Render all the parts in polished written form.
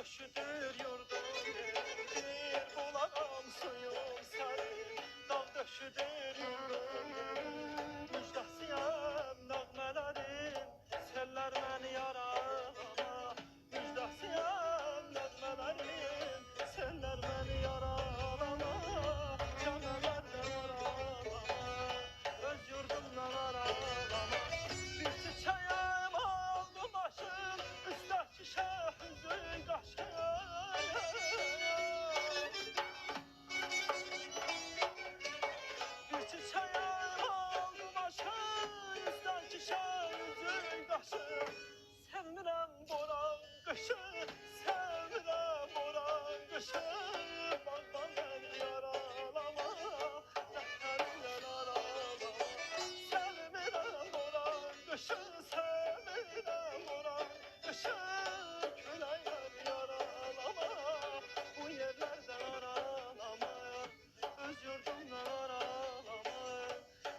döşüdür yurdum bir bulağım suyum sarı dağ döşüdür yurdum müjdasıyam nəğmələrim seller beni yaralama müjdasıyam nəğmələrim seller beni yaralama canələrdən aralama öz yurdumdan aralama bir çiçeğim oldu başım üstteki şehzün kaşım bir çiçeğim oldu başım üstteki şehzün kaşım sevmirəm boran kışı sevmirəm boran kışı bağdan beni yaralama dəftərindən aralama sevmirəm boran kışı sevmirəm boran kışı küləkdən yaralama bu yerlərdən aralama öz yurdumdan aralama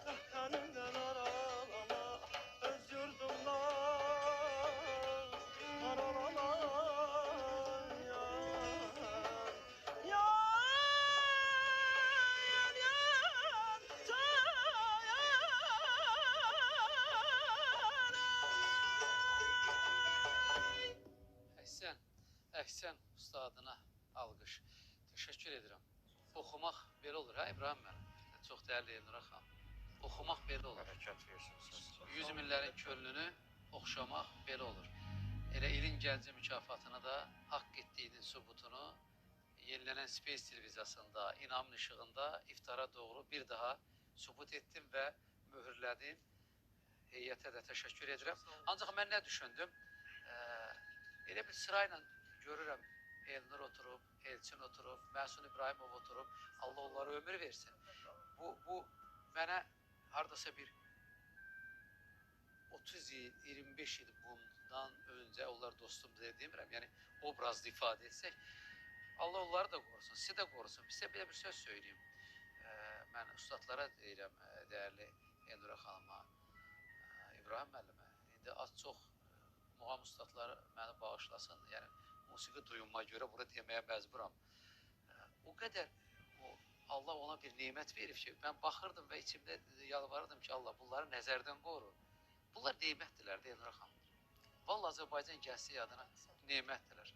vətənimdən aralama öz yurdumdan aralama Əhsən ustadına alqış. Təşəkkür edirəm. Oxumaq belə olur, hə İbrahim mənim? Çox dəyərli Elnura xanım. Oxumaq belə olur. Hərəkət versiniz. 100 minlərin könlünü oxşamaq belə olur. Elə ilin Gəncə mükafatını da haqq etdiyinin sübutunu yenilənən Space televiziyasında, İnamın işığında iftara doğru bir daha sübut etdim və möhürlədim. Heyətə də təşəkkür edirəm. Ancaq mən nə düşündüm? Elə bir sırayla görürəm Elnur oturub, Elçin oturub, Məhsun İbrahimov oturub. Allah onlara ömür versin. Bu mənə hardasa bir 30 il, 25 il bundan öncə onlar dostumdur demirəm. Yəni obrazlı ifadə etsək. Allah onları da qorusun, sizi də qorusun. Sizə belə bir söz söyleyeyim. Mən ustadlara deyirəm, dəyərli Elnura xanıma, İbrahim müəllimə. İndi az çox muğam ustadları məni bağışlasın. Yəni musiqi duyumuma görə bunu deməyə məcburam. O qədər Allah ona bir nemət verib ki, mən baxırdım və içimdə yalvarırdım ki, Allah bunları nəzərdən qoru. Bunlar nemətdirlər, Elnura xanım. Vallahi Azərbaycan gəlsə adına nemətdirlər.